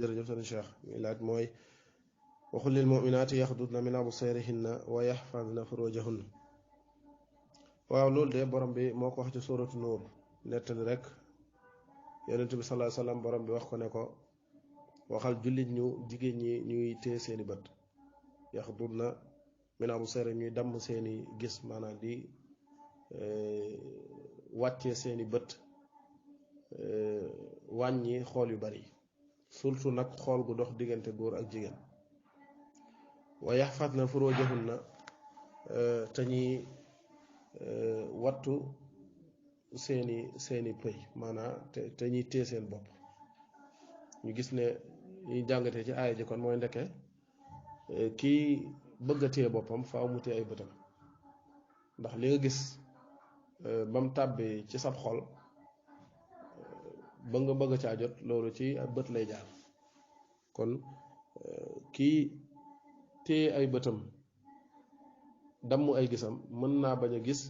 jërëjëf sëñ Cheikh mi laaj mooy waxul lil muminaati yaxdudna min absaarihinna wa yaxfadna furujahunna. waaw loolu de borom bi moo ko wax ci suuratu Nuur nettali rek yonent bi sallallahu alayhi wasallam borom bi wax ko ne ko waxal jullit ñu jigéen ñi ñuy téye seeni bët yaxdudna min absaarihinna ñuy damm seeni gis maanaam di wàccee seeni bët wàññi xool yu bari surtout nag xool gu dox diggante góor ak jigéen wa yaxfadna furujahunna te ñuy wattu seeni pëy maanaam te ñuy téye seen bopp. ñu gis ne ñuy jàngatee ci aaya ji kon mooy ndeke kii bëgg a téye boppam faaw mu téye ay bëtam ndax li nga gis ba mu tàbbi ci sab xol ba nga bëgg caa jot loolu ci bët lay jaar kon kii téye ay bëtam damm ay gisam mën naa bañ a gis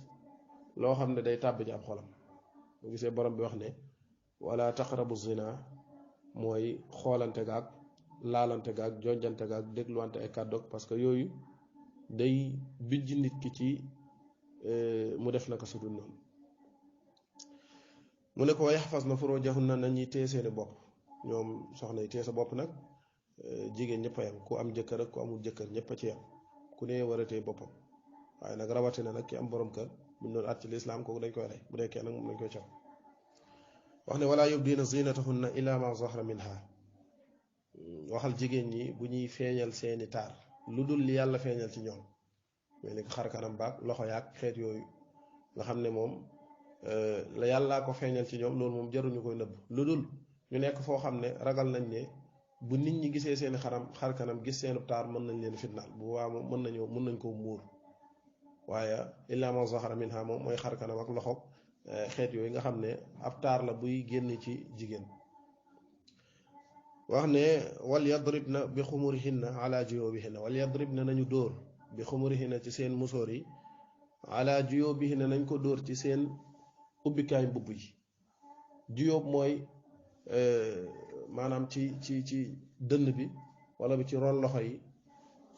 loo xam ne day tàbbi ci ab xolam bu gisee borom bi wax ne wala taqrabu zina mooy xoolante gaag laalante gaag jonjante gaag dégluwante ay kàddoog parce que yooyu day bijj nit ki ci mu def naka su dul noonu. mu ne ko yaxfazna furujahunna nañuy téye seeni bopp ñoom soxna yi téye sa bopp nag jigéen ñëpp a yem ku am jëkkër ak ku amul jëkkër ñëpp a ci yem ku ne war a téye boppam waaye nag rawatina nag ki am borom kër bu ñu doon at ci lislaam kooku dañ koy rey bu dee kenn nag moom dañ koy caw. wax ne wala yubdina zinatahunna illa ma zahra minha waxal jigéen ñi bu ñuy feeñal seeni taar lu dul li yàlla feeñal ci ñoom mais ni ko xar kanam baag loxo yaag xeet yooyu nga xam ne moom la yàllaa ko feeñal ci ñoom loolu moom jaruñu koy nëbb lu dul ñu nekk foo xam ne ragal nañ ne bu nit ñi gisee seeni xar kanam gis seenu taar mën nañ leen fitnaal bu waa moom mën nañ koo muur waaye illa ma zahara minha moom mooy xar kanam ak loxo xeet yooyu nga xam ne ab taar la buy génn ci jigéen. wax ne wal yadribna bi xumurihinna ala juyubihinna wal yadribna nañu dóor bi xumurihinna ci seen musóor yi ala juyubihinna nañ ko dóor ci seen ubbikaay mbubb yi juyóob mooy maanaam ci dënn bi wala bi ci ron loxo yi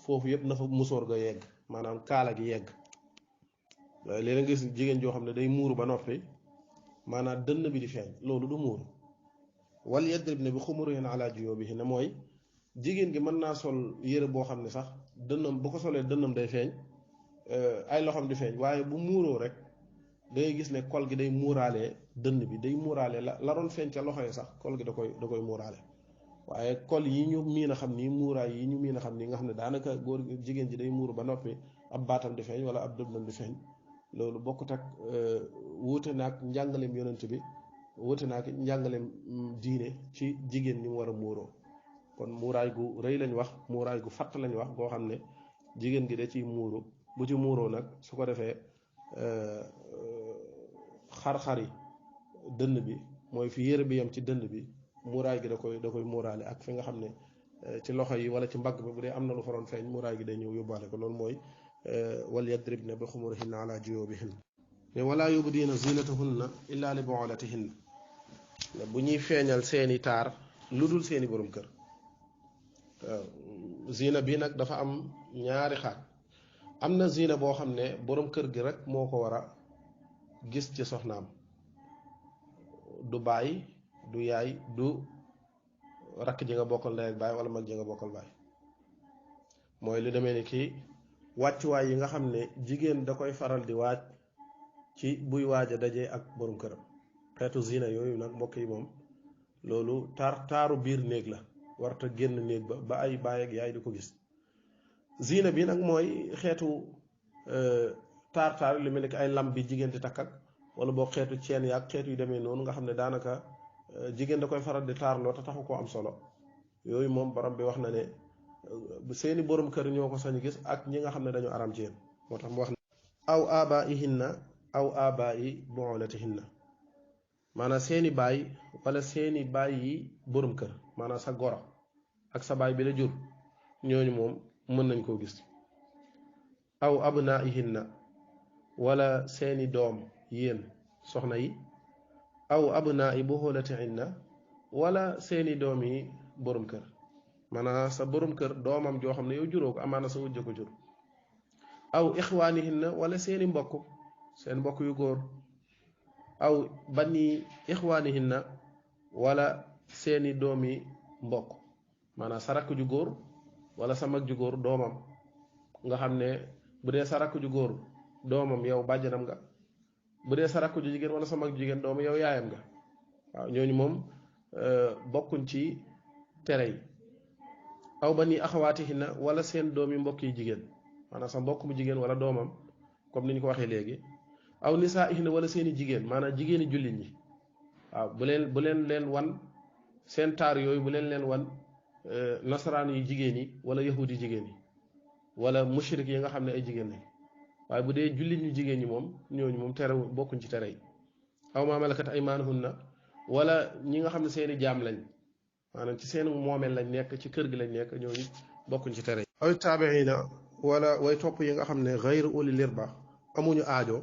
foofu yëpp na fa musóor ga yegg maanaam kaala gi yegg. léeg-léeg nga gis jigéen joo xam ne day muuru ba noppi maanaam dënn bi di feeñ loolu du muuru. wal yadribna bi xumurihinna ala juyubihinna mooy jigéen gi mën naa sol yére boo xam ne sax dënnam bu ko solee dënnam day feeñ ay loxoom di feeñ waaye bu muuroo rek da ngay gis ne kol gi day muuraalee dënn bi day muuraale la doon feeñ ca loxo yi sax kol gi da koy muuraale waaye kol yi ñu miin a xam nii muuraay yi ñu miin a xam nii nga xam ne daanaka góor jigéen ji day muuru ba noppi ab baatam di feeñ wala ab dënnam di feeñ loolu bokkut ak wuute naag njàngaleem yonent bi wuute naag njàngaleem diine ci jigéen ñi mu war a muuroo kon muuraay gu rëy lañ wax muuraay gu fatt lañ wax goo xam ne jigéen gi da ciy muuru bu ci muuroo nag su ko defee xar-xari dënn bi mooy fi yére bi yam ci dënn bi muuraay gi da koy muuraale ak fi nga xam ne ci loxo yi wala ci mbagg bi bu dee am na lu faroon feeñ muuraay gi day ñëw yóbbaale ko loolu mooy wal yadribna bi xumurihinna ala juyubihinna ne wala yubdina zinatahunna illa li bu'ulatihinna bu ñuy feeñal seeni taar lu dul seeni borom kër. zina bi nag dafa am ñaari xaaj am na zina boo xam ne borom kër gi rek moo ko war a gis ci soxnaam du baay du yaay du rakk ji nga bokkal ndey ak baay wala mag ji nga bokkal baay mooy lu demee ni kii wàccuwaay yi nga xam ne jigéen da koy faral di waaj ci buy waaj a daje ak borom këram xeetu zina yooyu nag mbokk yi moom loolu taaru biir néeg la warta génn néeg ba ay baay ak yaay di ko gis. zina bi nag mooy xeetu taar lu mel ni ay lam bi jigéen di takk ak wala boo xeetu ceen yaag xeetu yu demee noonu nga xam ne daanaka jigéen da koy faral di taarloo te taxu koo am solo yooyu moom borom bi wax na ne seeni borom kër ñoo ko sañ gis ak ñi nga xam ne dañu aram ci yéen moo tax mu wax ne aw abaihinna aw abai bu'ulatihinna maanaam seeni baay wala seeni baay yi borom kër maanaam sa goro ak sa baay bi la jur ñooñu moom mën nañ koo gis. aw abnaihinna wala seeni doom yéen soxna yi aw abnai buxulatihinna wala seeni doom yi borom kër maanaam sa borom kër doomam joo xam ne yow juróo ko amaana sa wujj ko jur aw ixwaanihinna wala seeni mbokk seen mbokk yu góor aw bani ixwaanihinna wala seeni doomi mbokk maanaam sa rakk ju góor wala sa mag ju góor doomam nga xam ne bu dee sa rakk ju góor doomam yow bàjjanam nga bu dee sa rakk ju jigéen wala sa mag ju jigéen doomam yow yaayam nga waaw ñooñu moom bokkuñ ci tere yi aw bani axawaatihinna wala seen doomi mbokk yi jigéen maanaam sa mbokk mu jigéen wala doomam comme ni ñu ko waxee léegi aw nisaa'ihinna wala seeni jigéen maanaam jigéeni jullit ñi waaw bu leen wan seen taar yooyu bu leen wan nasaraan yu jigéen yi wala yahud yi jigéen yi wala mushrik yi nga xam ne ay jigéen lañ waaye bu dee jullit ñu jigéen ñi moom ñooñu moom tere bokkuñ ci tere yi aw maa malakat aymaanuhunna wala ñi nga xam ne seeni jaam lañ maanaam ci seen moomeel lañ nekk ci kër gi lañ nekk ñooñu bokkuñ ci tere yi aw taabiina wala way topp yi nga xam ne gayru uli lirba amuñu aajo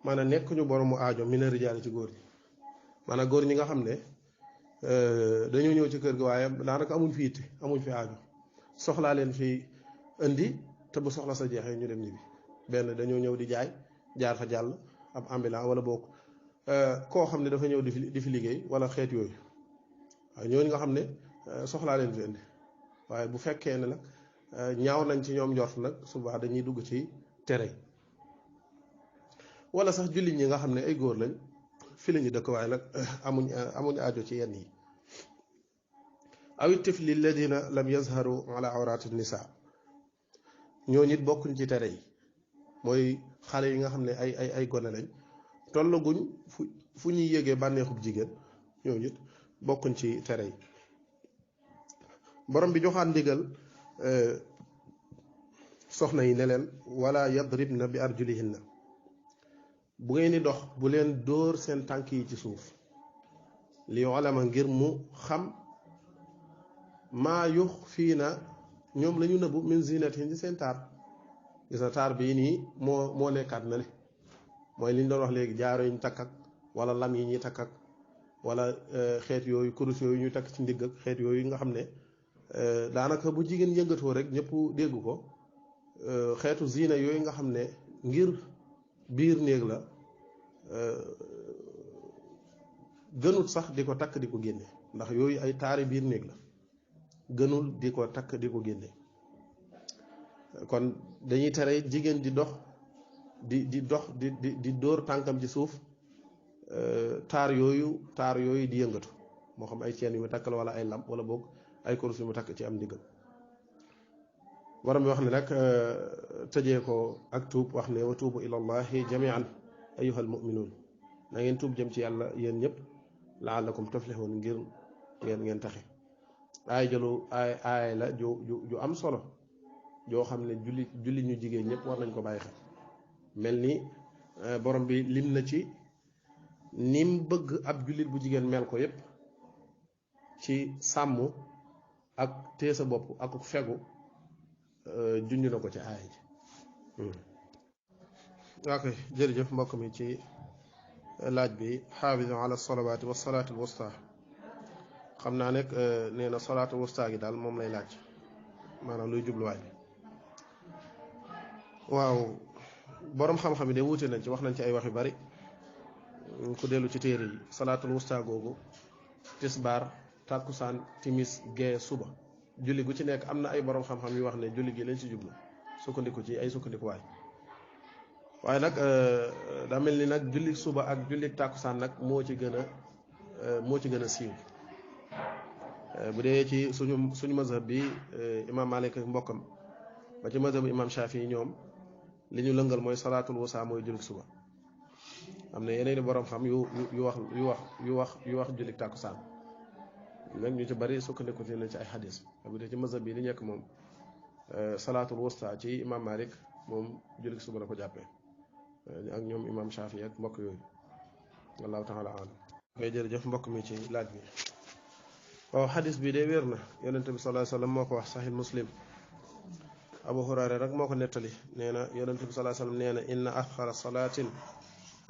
maanaam nekkuñu boromu aajo mina rijaali ci góor ñi maanaam góor ñi nga xam ne dañoo ñëw ci kër gi waaye daanaka amuñ fi itte amuñ fi aajo soxlaa leen fi indi te bu soxla sa jeexee ñu dem ñibbi benn dañoo ñëw di jaay jaar fa jàll ab ambulant wala boog koo xam ne dafa ñëw di fi liggéey wala xeet yooyu waaye ñooñu nga xam ne soxlaa leen fi indi waaye bu fekkee ne nag ñaaw nañ ci ñoom njort nag subaa dañuy dugg ci tere wala sax jullit ñi nga xam ne ay góor lañ fi lañu dëkk waaye nag amuñ aajo ci yenn yi aw tifli alladina lam yazharu ala awraati nisa ñoo nit bokkuñ ci tere yi mooy xale yi nga xam ne ay gone lañ tollaguñ fu ñuy yégee bànneexub jigéen ñoo nit bokkuñ ci tere yi borom bi joxaan ndigal soxna yi ne leen wala yadribna bi arjulihinna bu ngeen di dox bu leen dóor seen tànk yi ci suuf li olama ngir mu xam maa yux fii na ñoom la ñu nëbbu min zinatihin ci seen taar gis na taar bii nii moo nekkaat na le mooy li ñu doon wax léegi jaaro yi ñu takk ak wala lam yi ñuy takk ak wala xeet yooyu kurus yooyu ñu takk ci ndigg ak xeet yooyu nga xam ne daanaka bu jigéen yëngatoo rek ñëpp dégg ko xeetu zina yooyu nga xam ne ngir biir néeg la gënul sax di ko takk di ko génne ndax yooyu ay taari biir néeg la gënul di ko takk di ko génne kon dañuy tere jigéen di dox di dóor tànkam ci suuf taar yooyu di yëngatu moo xam ay ceen yu mu takk la wala ay lam wala boog ay kurus yu mu takk ci am ndiggam waram bi wax ne nag tëjee ko ak tuub wax ne wa tuubu ila allahi jamian ayuha almuminuun na ngeen tuub jëm ci yàlla yéen ñëpp laallakum tuflihun ngir ngeen taxe aay jëlu aay la ju am solo joo xam ne jullit ñu jigéen ñëpp war nañ ko bàyyi xel mel ni borom bi lim na ci nim bëgg ab jullit bu jigéen mel ko yépp ci sàmm ak téye sa bopp ak fegu junj na ko ci aay ji ok jërëjëf mbokk mi ci laaj bi xaafizu ala salawaati wa salaatu alwusta xam naa nekk nee na salaatu wusta gi daal moom lay laaj maanaam luy jubluwaay bi waaw boroom xam-xam yi de wuute nañ ci wax nañ ci ay wax yu bari ku dellu ci téere yi salaatul wusta googu tisbaar tàkkusaan timis gee suba julli gu ci nekk am na ay boroom xam-xam yu wax ne julli gi lañ ci jublu sukkandiku ci ay sukkandikuwaay waaye nag daa mel ni nag julli suba ak julli tàkkusaan nag moo ci gën a siiw bu dee ci suñu mazhab bi imam Malik ak mbokkam ba ci mazhab imam Shafi ñoom li ñu lëngal mooy salaatul wusta mooy julli suba am na yeneen i borom xam yu wax julli tàkkusaan nag ñu ci bari sukkandiku ci nañ ci ay xadis bu dee ci mazhab bi li nekk moom salaatul wusta ci imam Malik moom julli suba la ko jàppee ak ñoom imam Shafi ak mbokk yooyu wallahu taala alam koy jërëjëf mbokk mi ci laaj bi waaw xadis bi de wér na yonente bi sallallahu alayhi wasallam moo ko wax sahih muslim abu hurayra rek moo ko nettali nee na yonente bi sallallahu alayhi wasallam nee na inna axara salatin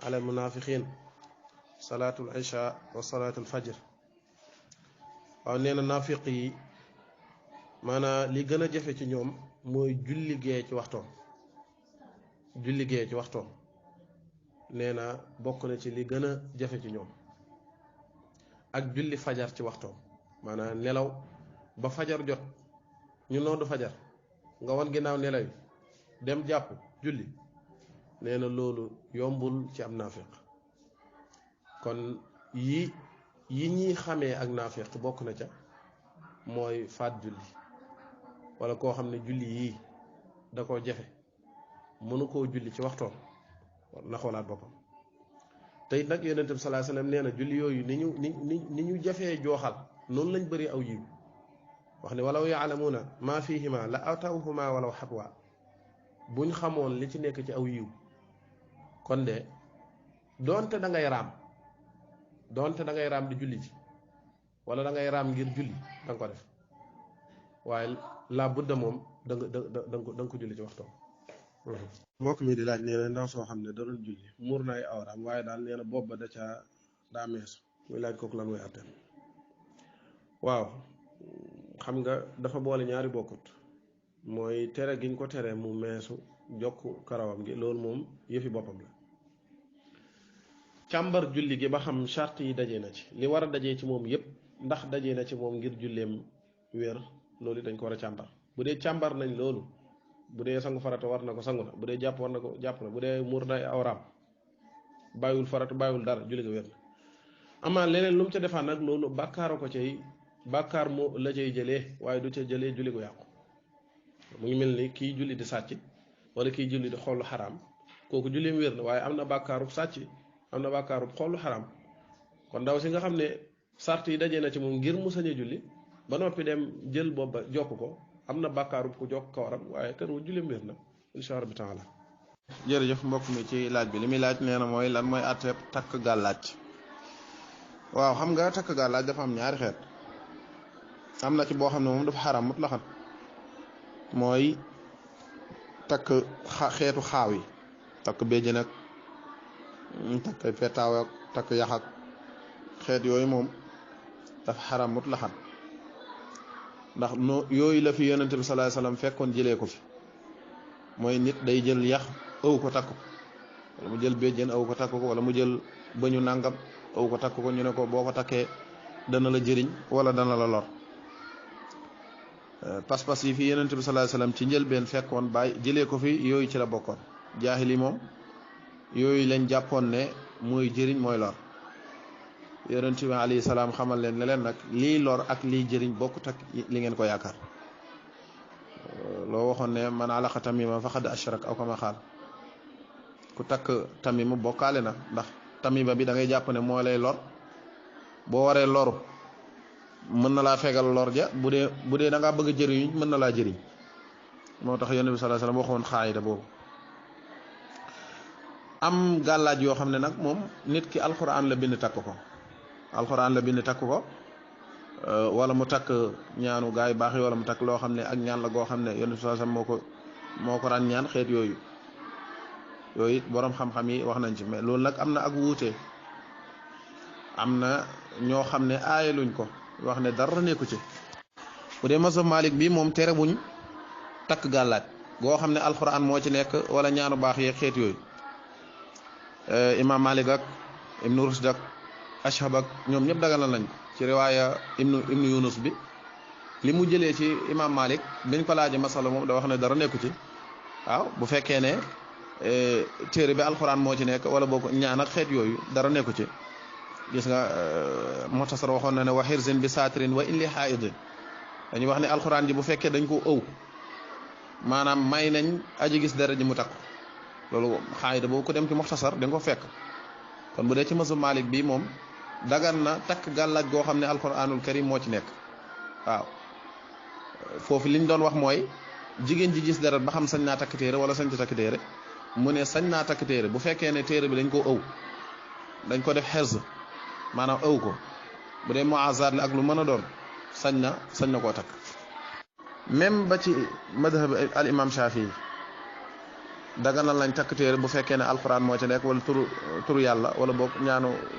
ala almunafiqin salaatul isha wa salaatul fajr waaw nee na naafiq yi maanaam li gën a jafe ci ñoom mooy julli gee ci waxtoom julli gee ci waxtoom nee na bokk na ci li gën a jafe ci ñoom ak julli fajar ci waxtoom maanaam nelaw ba fajar jot ñu noddu fajar nga wan ginnaaw nelaw yi dem jàpp julli nee na loolu yombul ci am naafiq kon yi ñuy xamee ak naafiq bokk na ca mooy faat julli wala koo xam ne julli yii da koo jafe mënu koo julli ci waxtoom na xoolaat boppam te it nag yonent bi sallallahu alayhi wasallam nee na julli yooyu ni ñu jafee jooxal noonu lañ bëri aw yiw wax ne walaw yaalamuuna maa fihima la atawhuma walaw xatwa buñ xamoon li ci nekk ci aw yiw kon de doonte da ngay raam di julli ci wala da ngay raam ngir julli da nga ko def waaye la budda moom da nga ko julli ci waxtoom. mbokk mi di laaj nee na ndaw soo xam ne da doon julli muur na ay awraam waaye daal nee na bopp ba daa meesu muy laaj kooku lan mooy àtteem. waaw xam nga dafa boole ñaari bokkut mooy tere giñ ko tere mu meesu jokk karawam gi loolu moom yëfi boppam la. càmbar julli gi ba xam charte yi daje na ci li war a dajee ci moom yépp ndax daje na ci moom ngir julleem wér loolu dañ ko war a càmbar bu dee càmbar nañ loolu bu dee sangu farata war na ko sangu na bu dee jàpp war na ko jàpp na bu dee muur na ay awraam bàyyiwul farata bàyyiwul dara julli ga wér na amaa leneen lu mu ca defaan nag loolu bàkkaara ko cay bàkkaar moo la cay jëlee waaye du ca jëlee julli gu yàqu mu ngi mel ni kii julli di sàcc wala kii julli di xoolu xaraam kooku julleem wér na waaye am na bàkkaarub sàcc am na bàkkaarub xoolu xaraam kon ndaw si nga xam ne sart yi dajee na ci moom ngir mu sañ a julli ba noppi dem jël booba jokk ko am na bàkkaarub ku jokk kawaram waaye kër wu julleem wér na insha Allah taala. jërëjëf mbokk mi ci laaj bi li muy laaj nee na mooy lan mooy àtte takk gàllaaj. waaw xam nga takk gàllaaj dafa am ñaari xeet am na ci boo xam ne moom dafa xaram mutlaqan mooy takk xeetu xaaw yi takk béjjën ak takk petaaw ak takk yax ak xeet yooyu moom dafa xaram mutlaqan ndax yooyu la fi yonente bi sallallahu alayhi wasallam fekkoon jëlee ko fi mooy nit day jël yax ëw ko takk ko wala mu jël béjjën ëw ko takk ko wala mu jël bëñu nàngam ëw ko takk ko ñu ne ko boo ko takkee dana la jëriñ wala dana la lor pas-pas yi fi yonent bi sallallahu alayhi wasallam ci njëlbeen fekkoon bàyyi jëlee ko fi yooyu ci la bokkoon jaahili moom yooyu lañ jàppoon ne mooy jëriñ mooy lor yonent bi alayhi salaam xamal leen ne leen nag lii lor ak lii jëriñ bokkut ak li ngeen ko yaakaar loo waxoon ne man alaqa tamima faqad ashrak aw kama xaal ku takk tamima bokkaale na ndax tamima bi da ngay jàpp ne moo lay lor boo waree loru mën na laa fegal lor ja bu dee da ngaa bëgg a jëriñ mën na laa jëriñ moo tax yonent bi sallallahu alayhi wasallam waxoon xaayida boobu. am gàllaaj yoo xam ne nag moom nit ki alxuraan la bind takk ko alxuraan la bind takk ko wala mu takk ñaanu gaay baax yi wala mu takk loo xam ne ak ñaan la goo xam ne yonent bi sallallahu alayhi wasallam moo ko ran ñaan xeet yooyu it boroom xam-xam yi wax nañ ci mais loolu nag am na ak wuute am na ñoo xam ne aayaluñ ko wax ne dara nekku ci bu dee mazhab Malik bi moom tere buñ takk gàllaaj goo xam ne alxuraan moo ci nekk wala ñaanu baax yeeg xeet yooyu imam Malik ak ibnu Rushd ak Ashhab ak ñoom ñëpp daganal nañ ko ci riwaaya ibnu Yunus bi li mu jëlee ci imam Malik biñ ko laaje masala moom da wax ne dara nekku ci waaw bu fekkee ne téere bi alxuraan moo ci nekk wala boo ko ñaan ak xeet yooyu dara nekku ci gis nga Muxtasar waxoon na ne wa hirzin bi saatirin wa illi haidin dañuy wax ne alxuraan ji bu fekkee dañ ko ëw maanaam may nañ aji gis dara ji mu takk loolu xaayida boobu ko dem ci Muxtasar da nga ko fekk kon bu dee ci mazhab Malik bi moom dagan na takk gàllaaj goo xam ne alxuraanul karim moo ci nekk waaw foofu liñ doon wax mooy jigéen ji gis dara ba xam sañ naa takk téere wala sañ ta takk téere mu ne sañ naa takk téere bu fekkee ne téere bi dañ koo ëw dañ ko def xerz maanaam ëw ko bu dee muazzaat la ak lu mën a doon sañ na koo takk même ba ci madhab al imam Shafi'i daganal lañ takk téere bu fekkee ne alquran moo ci nekk wala turu yàlla wala boog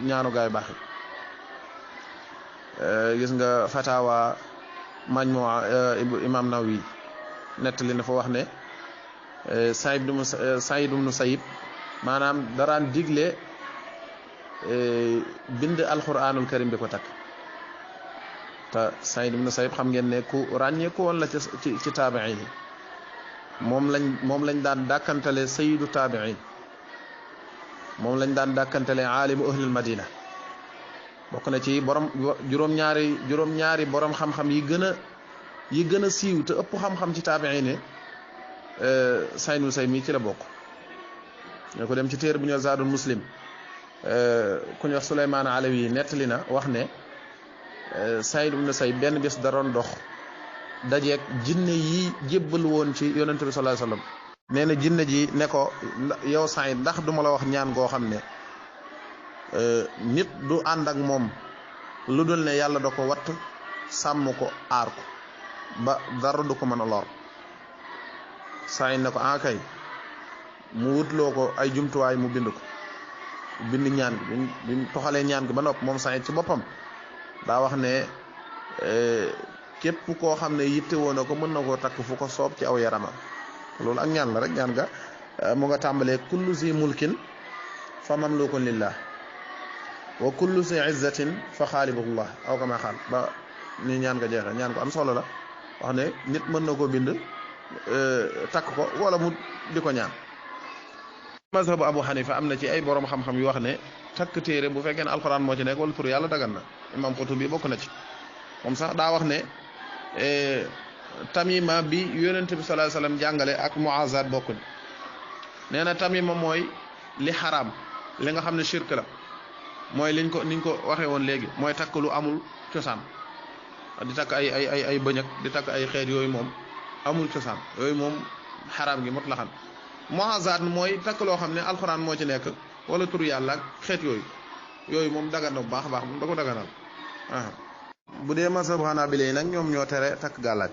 ñaanu gaay baax yi gis nga fatawa majmua imam Nawawi nettali na fa wax ne Saïd ibn Musayyib maanaam daraan digle bind alquranul karim di ko takk te Saïd ibn Musayyib xam ngeen ne ku ràññeeku woon la ci taabiin yi moom lañ daan dàkkantale sayyidu taabiin moom lañ daan dàkkantale aalimu ahlil madina bokk na ci borom juróom-ñaari borom xam-xam yi gën a siiw te ëpp xam-xam ci taabiin yi Saïd ibn Musayyib mi ci la bokk ñoo ko dem ci téere bu ñu Zaadul Muslim ku ñu wax Souleymane Alawi nettali na wax ne Saïd ibn Musayyib benn bés da doon dox dajeeg jinne yi jébbal woon ci yonent bi sallallahu alayhi wasallam nee na jinne ji ne ko yow Saïd ndax duma la wax ñaan goo xam ne nit du ànd ak moom lu dul ne yàlla da ko watt sàmm ko aar ko ba dara du ko mën a lor Saïd ne ko kay mu wutloo ko ay jumtuwaay mu bind ko bind ñaan gi bi mu toxalee ñaan gi ba nopp moom Saïd ci boppam daa wax ne képp koo xam ne yitte woon na ko mën na koo takk fu ko soob ci aw yaramam loolu ak ñaan la rek ñaan nga mu nga tàmbalee kullu si mulkin fa mamlukun lillah wa kullu si izzatin fa xaalibullah aw kama xaal ba ni ñaan nga jeexee ñaan ko am solo la wax ne nit mën na koo bind takk ko wala mu di ko ñaan mazhabu Abu Hanifa am na ci ay borom xam-xam yu wax ne takk téere bu fekkee ne alxuraan moo ci nekk wala tur yàlla dagan na imam Qurtubi bokk na ci moom sax daa wax ne tamima bi yonent bi sallallahu alayhi wasallam jàngale ak muazat bokkuñ nee na tamima mooy li xaraam li nga xam ne shirk la mooy niñ ko waxee woon léegi mooy takk lu amul cosaan di takk ay bëñëk di takk ay xeet yooyu moom amul cosaan yooyu moom xaraam gi mot la xam muazat mooy takk loo xam ne alxuraan moo ci nekk wala tur yàlla ak xeet yooyu moom dagan na bu baax a baax moom da ko daganal bu dee mazhabu Hanabila nag ñoom ñoo tere takk gàllaaj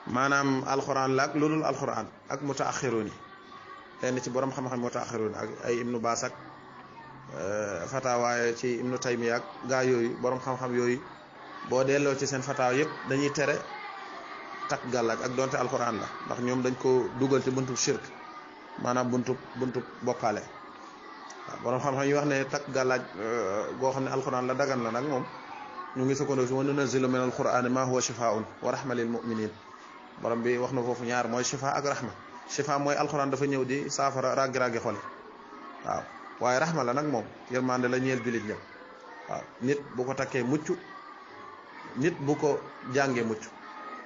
maanaam alxuraan la ak lu dul alxuraan ak mutaaxiroon yi lenn ci borom xam-xam mutaaxiroon ak ay ibnu Baas ak fatawaaye ci ibnu Taymiya ak gaa yooyu borom xam-xam yooyu boo delloo ci seen fataaw yëpp dañuy tere takk gàllaaj ak donte alxuraan la ndax ñoom dañ ko dugal ci buntu shirk maanaam buntu bokkaale waaw borom xam-xam yi wax ne takk gàllaaj goo xam ne alxuraan la dagan la nag moom ñu ngi sukkandiku si wa nunazzilu min alqur'ani ma huwa shifaa'un wa rahma lil mu'minin borom bi wax na foofu ñaar mooy shifa ak rahma shifa mooy alxuraan dafa ñëw di saafara raggi-raggi xol waaw waaye rahma la nag moom yërmande la ñeel jullit ñëpp waaw nit bu ko takkee mucc nit bu ko jàngee mucc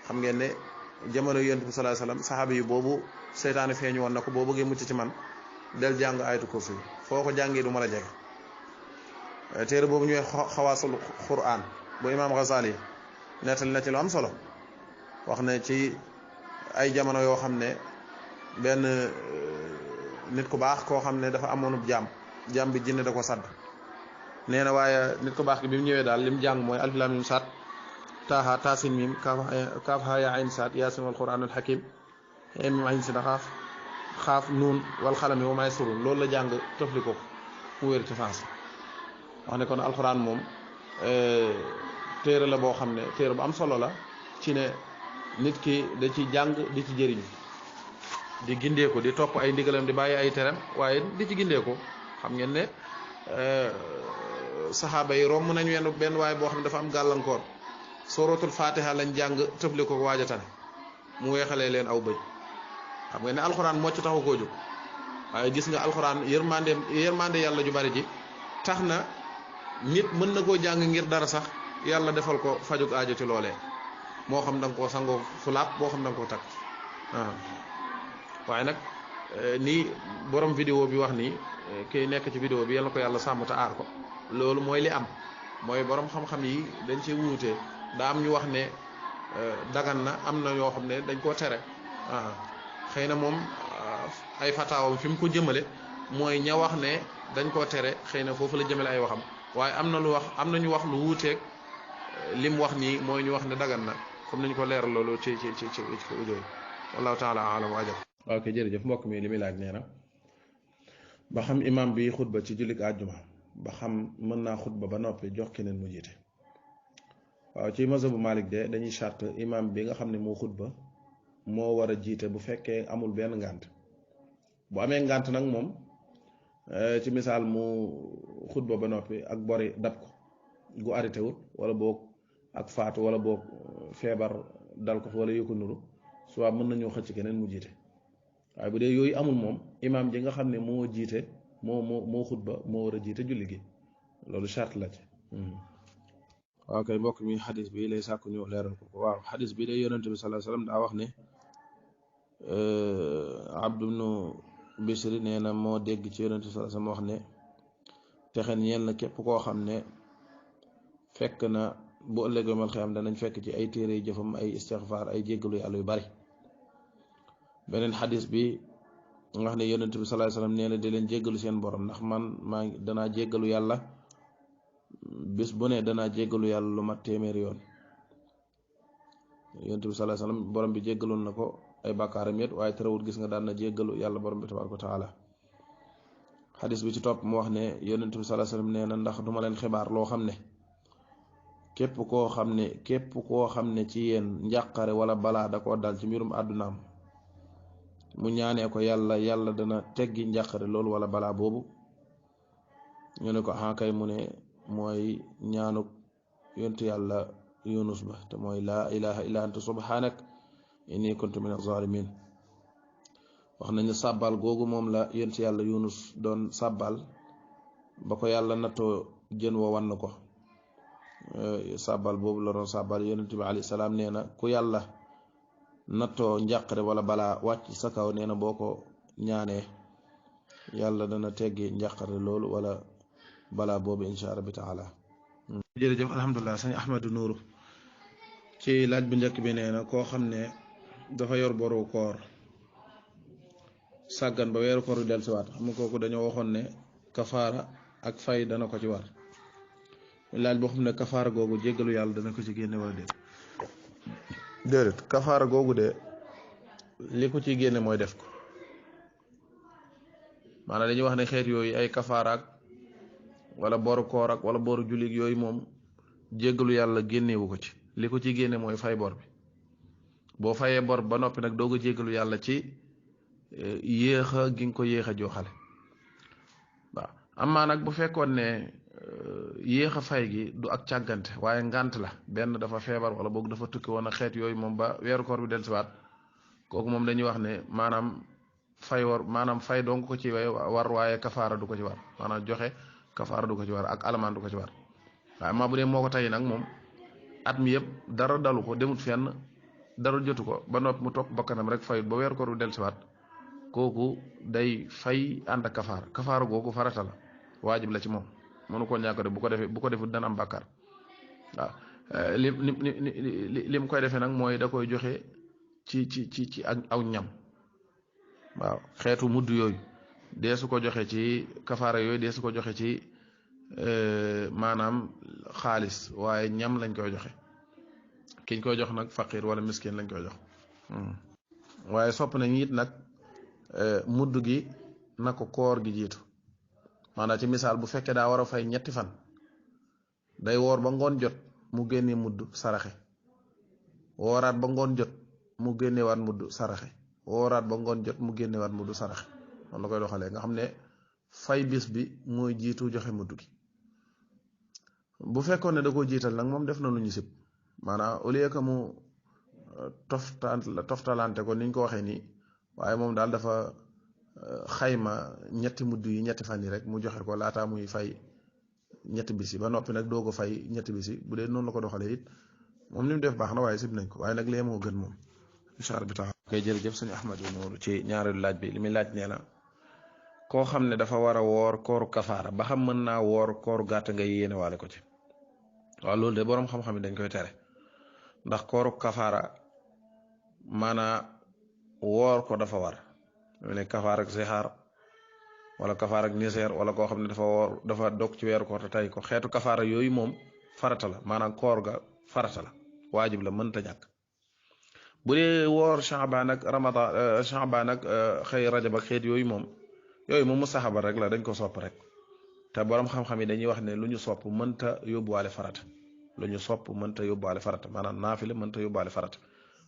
xam ngeen ne jamono yonent bi sallallahu alayhi wasallam saxaaba yi boobu seytaane feeñu woon na ko boo bëggee mucc ci man del jàng ayatu kursi foo ko jàngee du ma la jege téere boobu ñuy xawaasul Qur'an bu imaam Ghazali nettali na ci lu am solo wax ne ci ay jamono yoo xam ne benn nit ku baax koo xam ne dafa amoonub jaam bi jinne da ko sadd nee na waaye nit ku baax gi bi mu ñëwee daal lim jàng mooy alif laam miim saad taaha taasin miim kaaf haa yaa ayn saad yaasin wal qur'aanul hakiim miim ayn sin xaaf nuun wal xalami wa maa yasturun loolu la jàng tëfli ko mu wér ci France wax ne kon alxuraan moom téere la boo xam ne téere bu am solo la ci ne nit ki da ci jàng di ci jëriñu di gindeeku di topp ay ndigalam di bàyyi ay terem waaye di ci gindeeku xam ngeen ne saxaaba yi romb nañ benn waaye boo xam ne dafa am gàllankoor suratul fatiha lañ jàng tëfli ko waaj a tane mu weexalee leen aw bëj xam ngeen ne alxuraan moo ci taxu koo jóg waaye gis nga alxuraan yërmande yàlla ju bari ji tax na nit mën na koo jàng ngir dara sax yàlla defal ko fajug aajo ci loolee moo xam da nga koo sangoo fu laab boo xam da nga koo takk waaye nag nii borom vidéo bi wax nii kii nekk ci vidéo bi yal na ko yàlla sàmm te aar ko loolu mooy li am mooy borom xam-xam yi dañ ci wuute daa am ñu wax ne dagan na am na yoo xam ne dañ koo tere xëy na moom ay fataawam fi mu ko jëmale mooy ña wax ne dañ koo tere xëy na foofu la jëmale ay waxam waaye am na ñu wax lu wuuteeg lim wax nii mooy ñu wax ne dagan na comme nañ ko leeral loolu ci audio yi wallahu taala alam wa ajab ok jërëjëf mbokk mi li muy laaj nee na ba xam imam bi xutba ci jullit àjjuma ba xam mën naa xutba ba noppi jox keneen mu jiite waaw ci mazhabu Malik de dañuy charte imam bi nga xam ne moo xutba moo war a jiite bu fekkee amul benn ngànt bu amee ngànt nag moom ci misaal mu xutba ba noppi ak bori dab ko gu arrêté wut wala boog ak faatu wala boog feebar dal ko wala yu ko nuru soit mën nañoo xëcc keneen mu jiite waaye bu dee yooyu amul moom imam ji nga xam ne moo jiite moo xutba moo war a jiite julli gi loolu charte la ci. waaw kay mbokk mi xadis bi lay sàkku ñu leeral ko waaw xadis bi day yonente bi sallallahu alayhi wasallam daa wax ne Abdu bnu Bisri nee na moo dégg ci yonente bi sallallahu alayhi wasallam wax ne texe ñeel na képp koo xam ne fekk na bu ëllëgee mal xiyam danañ fekk ci ay téere jëfam ay istixfaar ay jéggalu yàlla yu bari beneen xadis bi nga xam ne yonente bi sallallahu alayhi wasallam nee na di leen jéggalu seen borom ndax man danaa jéggalu yàlla bis bu ne danaa jéggalu yàlla lu mat téeméeri yoon yonent bi sallallahu alayhi wasallam borom bi jéggaloon na ko ay bàkkaaram yet waaye terewul gis nga daan na jéggalu yàlla borom bi tabaaraka wa taala xadis bi ci topp mu wax ne yonent bi sallallahu alayhi wasallam nee na ndax duma leen xibaar loo xam ne képp koo xam ne ci yéen njàqare wala balaa da koo dal ci mbirum àddunaam mu ñaanee ko yàlla dana teggi njàqare loolu wala balaa boobu ñu ne ko kay mu ne mooy ñaanuk yontu yàlla yunus ba te mooy laa ilaha illa anta subhanak inni kuntu min az-zalimin wax nañu sàbbal googu moom la yontu yàlla yunus doon sàbbal ba ko yàlla nattoo jën wa wann ko sàbbal boobu la doon sàbbal yonent bi alayhi salaam nee na ku yàlla nattoo njàqare wala balaa wàcc sa kaw nee na boo ko ñaanee yàlla dana teggi njàqare loolu wala balaa boobu insha Allah bi taala. jërëjëf alhamdulilah sëñ Ahmadu Nuuru ci laaj bu njëkk bi nee na koo xam ne dafa yor boru koor sàggan ba weeru koor yu dellusiwaat xam nga kooku dañoo waxoon ne kafaara ak fay dana ko ci war laaj boo xam ne kafaara googu jéggalu yàlla dana ko ci génne wala déedéet kafaara googu de li ko ci génne mooy def ko maanaam dañuy wax ne xeet yooyu ay kafaara ak wala boru koor ak wala boru jullit yooyu moom jéggalu yàlla génnewu ko ci li ko ci génne mooy fay bor bi boo fayee bor ba noppi nag doog a jéggalu yàlla ci yéex a gi nga ko yéex a joxale waaw amaa nag bu fekkoon ne yéex a fay gi du ak càggante waaye ngànt la benn dafa feebar wala boog dafa tukki woon a xeet yooyu moom ba weeru koor bi dellusiwaat kooku moom dañuy wax ne maanaam fay dong ko ci war waaye kafaara du ko ci war maanaam joxe kafaara du ko ci war ak alamaan du ko ci war waaye amaa bu dee moo ko tey nag moom at mi yëpp dara dalu ko demut fenn dara jotu ko ba noppi mu topp bakkanam rek fayut ba weeru koor bi dellusiwaat kooku day fay ànd ak kafaara googu farata la waajib la ci moom mënu ko ñàkk def bu ko defut dana am bàkkaar waaw lim koy defee nag mooy da koy joxe ci ak aw ñam waaw xeetu mudd yooyu dee su ko joxe ci kafaara yooyu dee su ko joxe ci maanaam xaalis waaye ñam lañ koy joxe kiñ koy jox nag faqir wala miskin lañ koy jox waaye sopp nañ it nag mudd gi na ko koor gi jiitu maanaam ci misaal bu fekkee daa war a fay ñetti fan day woor ba ngoon jot mu génne mudd saraxe wooraat ba ngoon jot mu génnewaat mudd saraxe wooraat ba ngoon jot mu génnewaat mudd saraxe noonu la koy doxalee nga xam ne fay bis bi mooy jiitu joxe mudd gi bu fekkoon ne da ko jiital nag moom def na lu ñu sib maanaam au lieu que mu toftalante ko niñ ko waxee nii waaye moom daal dafa xayma ñetti mudd yi ñetti fan yi rek mu joxe ko laataa muy fay ñetti bis yi ba noppi nag doo ko fay ñetti bis yi bu dee noonu la ko doxalee it moom li mu def baax na waaye sib nañ ko waaye nag lee moo gën moom incha allah bi taala koy jërëjëf sëñ Ahmadu Nuuru ci ñaareelu laaj bi li muy laaj nee na koo xam ne dafa war a woor kooru kafaara ba xam mën naa woor kooru gàtt nga yéene waale ko ci waaw loolu de boroom xam-xam yi dañ koy tere ndax kooru kafaara maanaa woor ko dafa war mu ne kafaar ak zixaar wala kafaar ak niseer wala koo xam ne dafa dog ci weeru koor te tey ko xeetu kafaara yooyu moom farata la maanaam koor ga farata la waajib la mënta ñàkk bu dee woor Shaabaan ak Ramadan Shaabaan ak xëy Rajab ak xeet yooyu moom mustaxaba rek la dañ ko sopp rek te borom xam-xam yi dañuy wax ne lu ñu sopp mënta yóbbuwaale farata lu ñu sopp mënta yóbbaale farata maanaam naafila mënta yóbbaale farata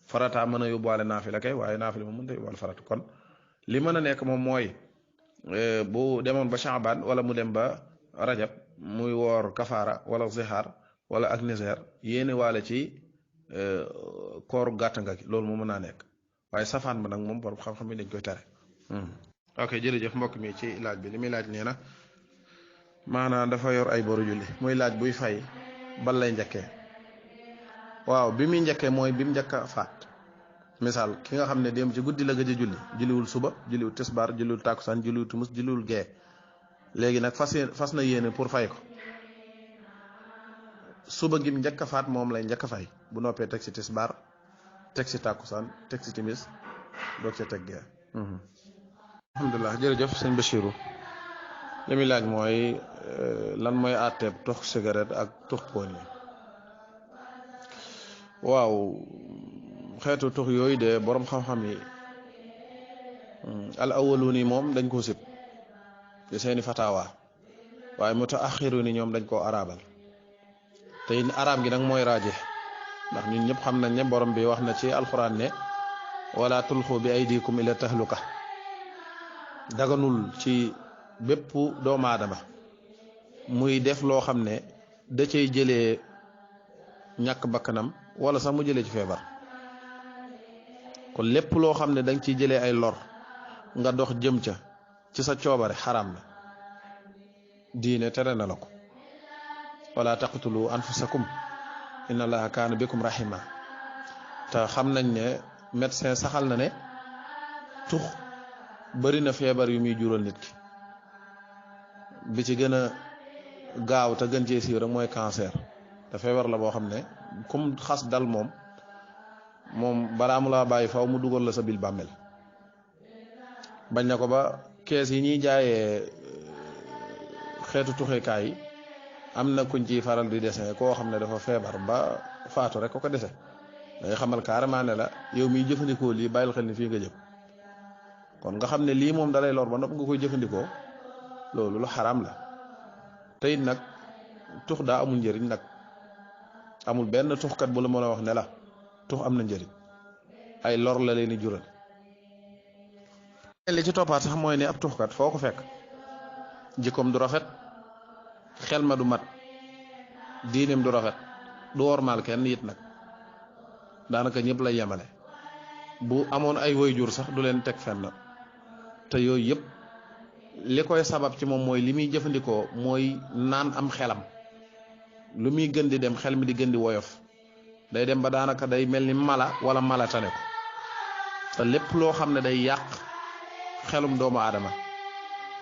farata mën a yóbbaale naafila kay waaye naafila moom mënta yóbbaale farata kon li mën a nekk moom mooy bu demoon ba Shaaban wala mu dem ba Rajab muy woor kafaara wala zihar wala ak niseer yéene waale ci kooru gàtt nga ki loolu moo mën naa nekk waaye safaan ba nag moom borom xam-xam yi dañ koy tere. ok jërëjëf mbokk mi ci laaj bi li muy laaj nee na maanaam dafa yor ay boru julli muy laaj buy fay ban lay njëkkee waaw bi muy njëkkee mooy bi mu njëkk a faat misaal ki nga xam ne démb ci guddi la gëj a julli julliwul suba julliwul tisbaar julliwul tàkkusaan julliwul tumus julliwul gee léegi nag fas na yéene pour fay ko suba gi mu njëkk a faat moom lay njëkk a fay bu noppee teg ci tisbaar teg ci tàkkusaan teg ci timis doog ca teg gee. alhamdulilah jërëjëf sëñ Bachirou li muy laaj mooy lan mooy àtteeb tux cigarette ak tux poon yi waaw xeetu tux yooyu de borom xam-xam yi al awwaluun yi moom dañ koo sib ci seeni fatawa waaye mutaaxiruun yi ñoom dañ koo araabal te it araab gi nag mooy raaje ndax ñun ñëpp xam nañ ne borom bi wax na ci alxuraan ne wala tulxu bi aydikum ila tahluka daganul ci bépp doomu aadama muy def loo xam ne da cay jëlee ñàkk bakkanam wala sax mu jëlee ci feebar kon lépp loo xam ne da nga ciy jëlee ay lor nga dox jëm ca ci sa coobare xaraam la diine tere na la ko wala taqtulu anfusakum inna allaha kaana bikum rahima te xam nañ ne médecin saxal na ne tux bari na feebar yu muy jural nit ki bi ci gën a gaaw te gën cee siiw rek mooy cancer te feebar la boo xam ne comme xas dal moom balaa mu laa bàyyi faw mu dugal la sa bil bàmmel bañ na ko ba kees yi ñuy jaayee xeetu tuxekaay yi am na kuñ ciy faral di dessin koo xam ne dafa feebar ba faatu rek ko dese day xamal carrément ne la yow miy jëfandikoo lii bàyyil xel ni fii nga jëm kon nga xam ne lii moom dalay lor ba nopp nga koy jëfandikoo loolu lu xaraam la te it nag tux daa amul njëriñ nag amul benn tuxkat bu la mën a wax ne la tux am na njëriñ ay lor la leen di jural li ci toppaat sax mooy ne ab tuxkat foo ko fekk jikkoom du rafet xel ma du mat diineem du rafet du wormaal kenn it nag daanaka ñëpp lay yemale bu amoon ay waajur sax du leen teg fenn te yooyu yëpp li koy sabab ci moom mooy li muy jëfandikoo mooy naan am xelam lu muy gën di dem xel mi di gën di woyof day dem ba daanaka day mel ni mala wala mala tane ko te lépp loo xam ne day yàq xelum doomu aadama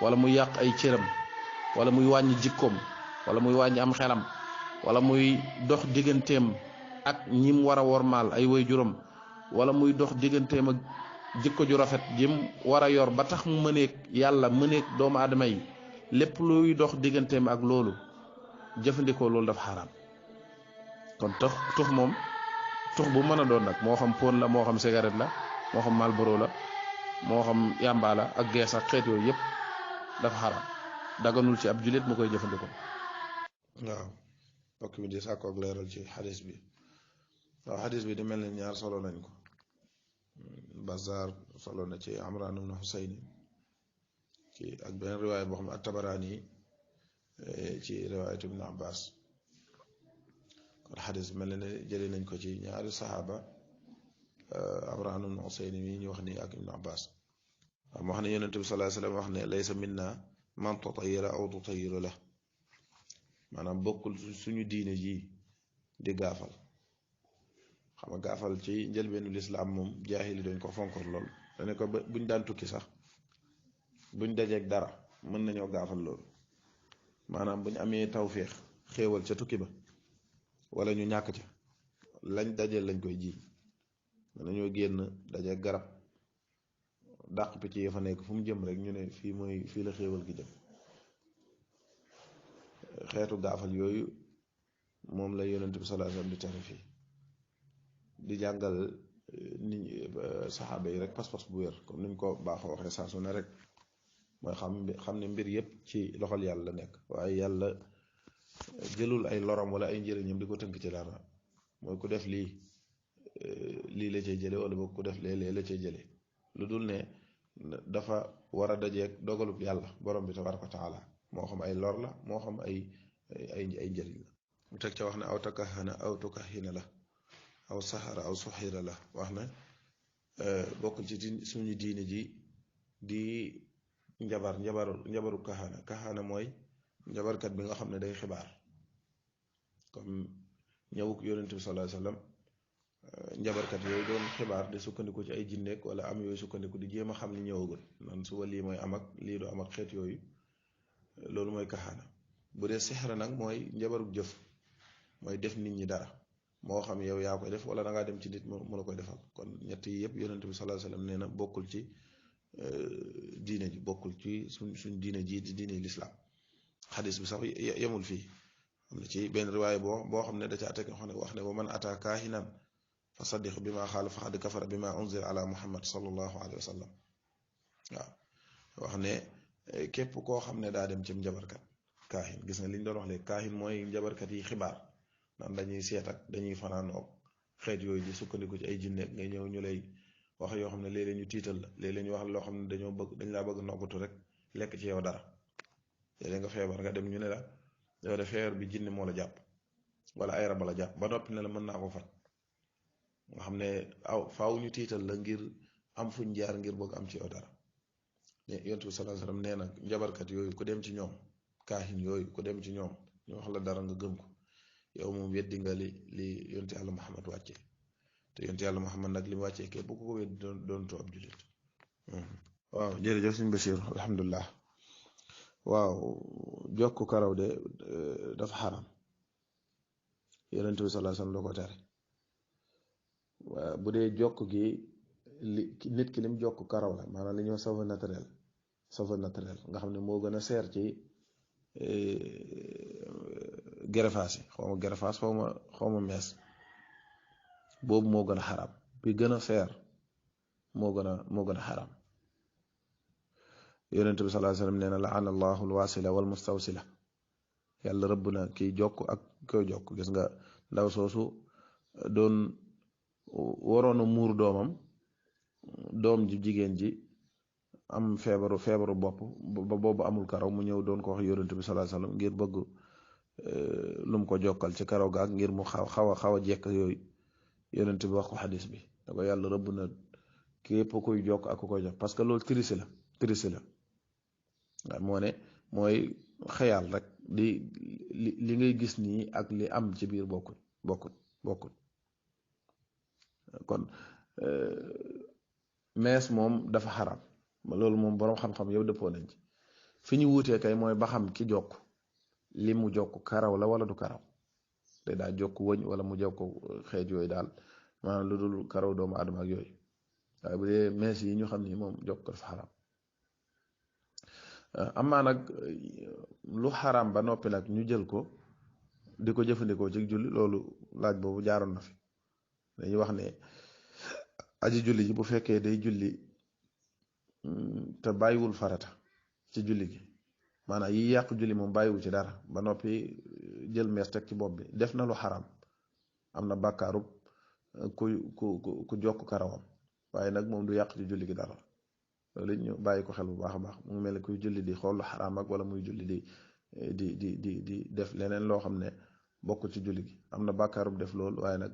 wala muy yàq ay cëram wala muy wàññi jikkoom wala muy wàññi am xelam wala muy dox digganteem ak ñim war a wormaal ay waajuram wala muy dox digganteem ak jikko ju rafet jim war a yor ba tax mu mëneeg yàlla mëneeg doomu aadama yi lépp luy dox digganteem ak loolu jëfandikoo loolu dafa xaraam kon tux moom tux bu mën a doon nag moo xam pon la moo xam cigarette la moo xam Marlboro la moo xam yàmba la ak gees ak xeet yooyu yëpp dafa xaraam daganul ci ab jullit mu koy jëfandikoo. waaw mbokk mi di sàkku ak leeral ci xadis bi waaw xadis bi di mel ni ñaar solo nañ ko Bazar solo na ci Amran ibn Husayn ci ak beneen riwaaya boo xam ne at-Tabarani ci riwaayatu Ibn Abbas kon xadis bi mel na ne jëlee nañ ko ci ñaari saxaaba Amran ibn Husayn mi ñu wax nii ak Ibn Abbas waaw moo xam ne Yonent bi sallallahu alayhi wa sallam wax ne laysa minna man tatayyara aw tutayyira la maanaam bokkul suñu diine ji di gaafal xam nga gaafal ci njëlbeenu lislaam moom jaahili dañ ko fonkoon lool dane ko buñ daan tukki sax buñ dajeeg dara mën nañoo gaafal loolu maanaam buñ amee tawféex xéewal ca tukki ba wala ñu ñàkk ca lañ dajeel lañ koy ji mën nañoo génn dajeeg garab dàq picc yi fa nekk fu mu jëm rek ñu ne fii la xéewal gi jëm xeetu gaafal yooyu moom la yonent bi sallallahu alayhi wasallam di tere fii di jàngal nit saxaaba yi rek pas-pas bu wér comme niñ ko baaxoo waxee saa su ne rek mooy xam ne mbir yépp ci loxol yàlla la nekk waaye yàlla jëlul ay loram wala ay njëriñam di ko tënk ci dara mooy ku def lii lii la cay jële wala boog ku def lee la cay jële lu dul ne dafa war a dajeeg dogalub yàlla borom bi tabaraka wa taala moo xam ay lor la moo xam ay njëriñ la mu teg ca wax ne aw takahana aw tukahina la aw saxara aw suxira la wax ne bokk ci suñu diine ji di njabaru kahana mooy njabarkat bi nga xam ne day xibaar comme ñëwuk yonent bi sallallahu alayhi wasallam njabarkat yooyu doon xibaar di sukkandiku ci ay jinneek wala am yooyu sukkandiku di jéem a xam li ñëwagul nan suba lii mooy am ak lii du am ak xeet yooyu loolu mooy kaxaana bu dee sixra nag mooy njabaruk jëf mooy def nit ñi dara moo xam yow yaa koy def wala da ngaa dem ci nit mu la koy defal kon ñett yi yëpp yonent bi sallallahu alayhi wasallam nee na bokkul ci diine ji bokkul ci suñ diine ji di diine lislaam xadis bi sax yemul fii am na ci benn riwaay boo xam ne da caa teg wax ne wa man ata kaahinan fa saddiq bi ma xaala faqad kafara bi ma unzila ala muhammad sallallahu alayhi wa sallam waaw wax ne képp koo xam ne daa dem ci njabarkat kaahin gis nga li ñu doon wax léegi kaahin mooy njabarkat yi xibaar naan dañuy seet ak dañuy fanaanoog xeet yooyu di sukkandiku ci ay jinne ngay ñëw ñu lay wax yoo xam ne léeg-léeg ñu tiital la léeg-léeg ñu wax loo xam ne dañ laa bëgg noggatu rek lekk ci yow dara léeg-léeg nga feebar nga dem ñu ne la yow de feebar bi jinne moo la jàpp wala ay rab la jàpp ba noppi ne la mën naa ko faj nga xam ne faaw ñu tiital la ngir am fuñ jaar ngir bëgg am ci yow dara yonent bi sallallahu alayhi wasallam nee na njabarkat yooyu ku dem ci ñoom kaahin yooyu ku dem ci ñoom ñu wax la dara nga gëm ko yow moom weddi nga li yonent yàlla Muhammad wàccee te yonent yàlla Muhammad nag li mu wàccee képp ku ko weddi doon too ab jullit waaw jërëjëf sëñ Bachir alhamdulilah waaw jokk karaw de dafa xaram yonent bi sallallahu alayhi wasallam da ko tere bu dee jokk gi nit ki lim jokk karaw la maanaam li ñuy wax cheveux naturel nga xam ne moo gën a seer ci greffage yi xaw ma greffage xaw ma mees boobu moo gën a xaram bi gën a seer moo gën a xaram yonent bi sallallahu alayhi wasallam nee na la'ana allahu alwasila wal mustawsila yàlla rëbb na kiy jokk ak koy jokk gis nga ndaw soosu doon waroon a muur doom ji jigéen ji am feebaru bopp ba boobu amul karaw mu ñëw doon ko wax yonent bi sallallahu alayhi wasallam ngir bëgg lum ko jokkal ci karaw gaak ngir mu xaw a jekk yooyu yonent bi wax ko xadis bi da ko yàlla rëbb na képp kuy jokk ak ku koy jokk parce que loolu triche la waaw moo ne mooy xëyaal rek li ngay gis nii ak li am ci biir bokkut kon mees moom dafa xaram loolu moom boroom xam-xam yow dëppoo nañ ci fi ñu wuutee kay mooy ba xam ki jokk li mu jokk karaw la wala du karaw te daa jokk wëñ wala mu jokk xeet yooyu daal maanaam lu dul karaw doomu adama ak yooyu waaye bu dee mees yi ñu xam ni moom jokk ko dafa xaram amaa nag lu xaram ba noppi nag ñu jël ko di ko jëfandikoo ci julli loolu laaj boobu jaaroon na fi dañuy wax ne aji julli ji bu fekkee day julli te bàyyiwul farata ci julli gi maanaam yi yàq julli moom bàyyiwu ci dara ba noppi jël mees teg ci bopp bi def na lu xaram am na bàkkaarub ku jokk karawam waaye nag moom du yàq ci julli gi dara loolu ñu bàyyi ko xel bu baax a baax mu ngi mel ne kuy julli di xool lu xaraam ak wala muy julli di def leneen loo xam ne bokk ci julli gi am na bàkkaarub def loolu waaye nag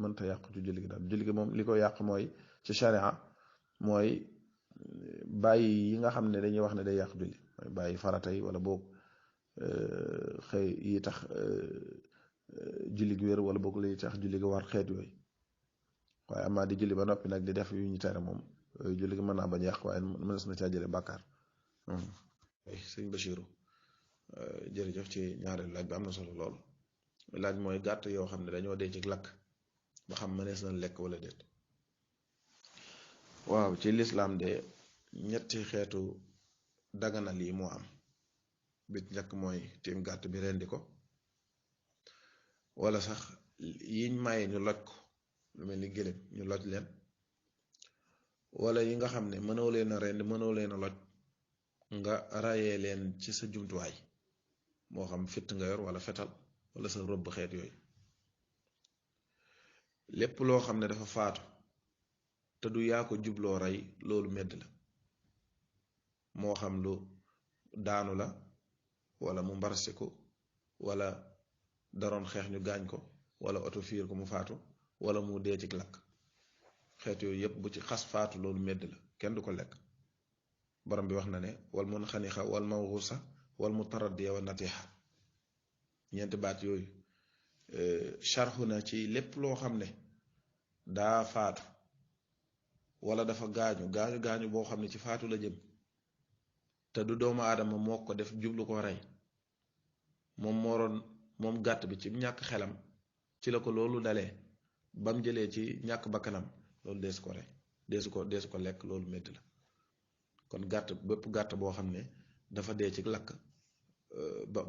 mënta yàq ci julli gi daal julli gi moom li ko yàq mooy ci sharia mooy bàyyi yi nga xam ne dañuy wax ne day yàq julli mooy bàyyi farata yi wala boog xëy yi tax julli gi wér wala boog li tax julli gi war xeet yooyu waaye amaa di julli ba noppi nag di def yu ñu tere moom julli gi mën naa bañ yàq waaye mënees na caa jële bàkkaar sëñ Bachiru jërëjëf ci ñaareelu laaj bi am na solo lool laaj mooy gàtt yoo xam ne dañoo dee ci lakk ba xam mënees na lekk wala déet waaw ci lislaam de ñetti xeetu daganal yi moo am bit njëkk mooy tiim gàtt bi rendi ko wala sax yiñ maye ñu loj ko lu mel ni gëléem ñu loj leen wala yi nga xam ne mënoo leen a rendi mënoo leen a loj nga rayee leen ci sa jumtuwaay moo xam fitt nga yor wala fetal wala sa rëbb xeet yooyu lépp loo xam ne dafa faatu te du yaa ko jubloo rey loolu medd la moo xam lu daanu la wala mu mbarsiku wala daroon xeex ñu gaañ ko wala oto fiir ko mu faatu wala mu dee ci lakk xeet yooyu yépp bu ci xas faatu loolu medd la kenn du ko lekk borom bi wax na ne wal mun xanixa wal mawxusa wal mutaraddiya wa natiha ñeenti baat yooyu sharxu na ci lépp loo xam ne daa faatu wala dafa gaañu boo xam ne ci faatu la jëm te du doomu aadama moo ko def jublu ko rey moom gàtt bi ci ñàkk xelam ci la ko loolu dalee bam jëlee ci ñàkk bakkanam loolu deesu ko rey deesu ko lekk loolu medd la kon bépp gàtt boo xam ne dafa dee ci lakk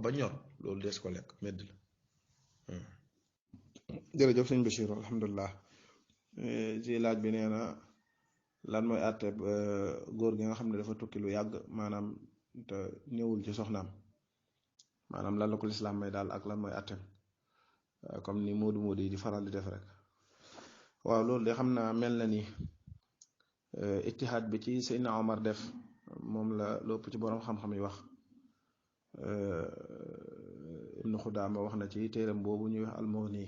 ba ñor loolu deesu ko lekk medd la. jërëjëf sëñ Bachir alhamdulilah ci laaj bi nee na lan mooy àtte góor gi nga xam ne dafa tukki lu yàgg maanaam te ñëwul ci soxnaam maanaam lan la ko lislaam may daal ak lan mooy àtteem comme ni moodu yi di faral di def rek. waaw loolu de xam naa mel na ni ijtihaad bi ci Seydina Omar def moom la lépp ci borom xam-xam yi wax. Ibnu Xudaama wax na ci téeram boobu ñuy wax al-Mughni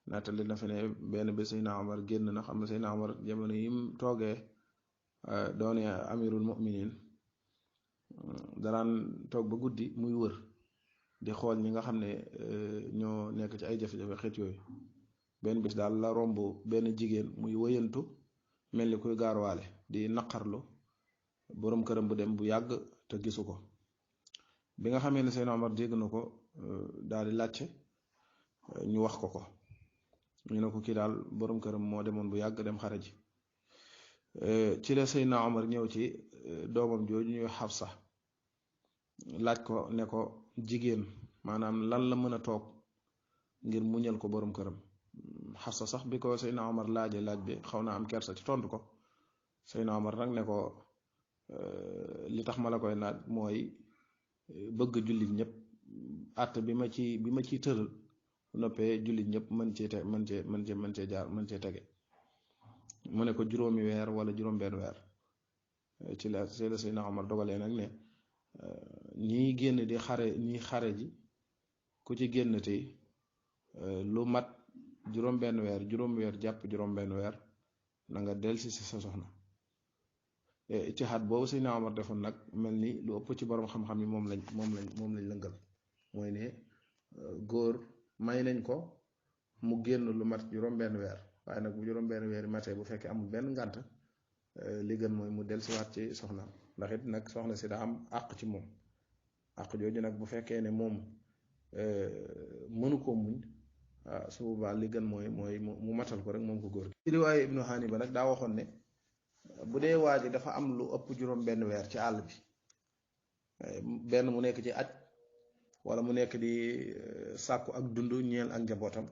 naatali na fi ne benn bi Seydina Omar génn na xam ne Seydina Omar jamono yim toogee doone amirul muminin daraan toog ba guddi muy wër di xool ñi nga xam ne ñoo nekk ci ay jafe-jafe xeet yooyu benn bis daal la romb benn jigéen muy wëyantu mel ni kuy gaarwaale di naqarlu borom këram bu dem bu yàgg te gisu ko bi nga xamee ne Seydina Omar dégg na ko daal di laajte ñu wax ko ñu ne ko kii daal borom këram moo demoon bu yàgg dem xare ji ci la Seydina Omar ñëw ci doomam jooju ñuy Xafsa laaj ko ne ko jigéen maanaam lan la mën a toog ngir muñal ko borom këram Xafsa sax bi ko Seydina Omar laaj bi xaw naa am kersa ci tontu ko Seydina Omar nag ne ko li tax ma la koy laaj mooy bëgg jullit ñëpp àtte bi ma ciy tëral bu noppee jullit ñëpp mën cee jaar mën cee tege mu ne ko juróomi weer wala juróom-benn weer ci la Seydina Omar dogalee nag ne ñii génn di xare ji ku ci génn tey lu mat juróom-benn weer juróomi weer jàpp juróom-benn weer na nga delsi si sa soxna ijtihaad boobu Seydina Omar defoon nag mel ni lu ëpp ci borom xam-xam yi moom lañ lëngal mooy ne góor may nañ ko mu génn lu mat juróom-benn weer waaye nag bu juróom-benn weer matee bu fekkee amul benn ngànt li gën mooy mu dellusiwaat ci soxnaam ndax it nag soxna si daa am àq ci moom àq jooju nag bu fekkee ne moom mënu ko muñ su boobaa li gën mooy mu matal ko rek moom ko góor gi. ci riwaaye Ibnu Hani ba nag daa waxoon ne bu dee waa ji dafa am lu ëpp juróom-benn weer ci àll bi benn mu nekk ci aj wala mu nekk di sàkku ak dund ñeel ak njabootam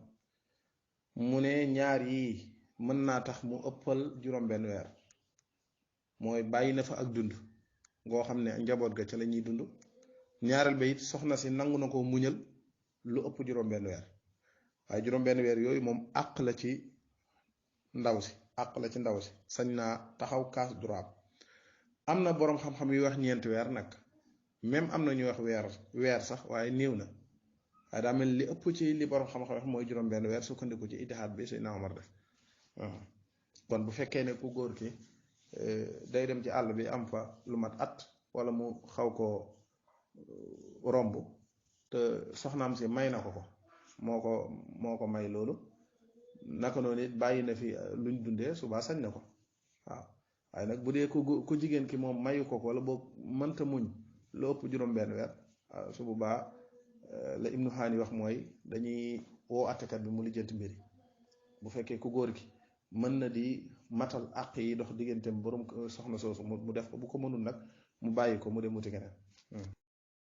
mu ne ñaar yii mën naa tax mu ëppal juróom-benn weer mooy bàyyi na fa ak dund ngoo xam ne njaboot ga ca la ñuy dund ñaareel ba it soxna si nangu na ko muñal lu ëpp juróom-benn weer waaye juróom-benn weer yooyu moom àq la ci ndaw si sañ naa taxaw kaas droit am na boroom xam-xam yu wax ñeenti weer nag même am na ñu wax weer sax waaye néew na waaye daa mel li ëpp ci li boroom xam-xam wax mooy juróom-benn weer sukkandiku ci ijtihaad bi Seydina Omar def kon bu fekkee ne ku góor ki day dem ci àll bi am fa lu mat at wala mu xaw koo romb te soxnaam si may na ko moo ko may loolu naka noonu it bàyyi na fi luñ dundee subaa sañ na ko waaw waaye nag bu dee ku jigéen ki moom mayu ko wala boo mënta muñ lu ëpp juróom-benn weer su boobaa la Ibnu Hani wax mooy dañuy woo attekat bi mu lijjanti mbiri bu fekkee ku góor gi mën na di matal àq yi dox digganteem borom soxna soosu mu def ko bu ko mënul nag mu bàyyi ko mu dem wuti keneen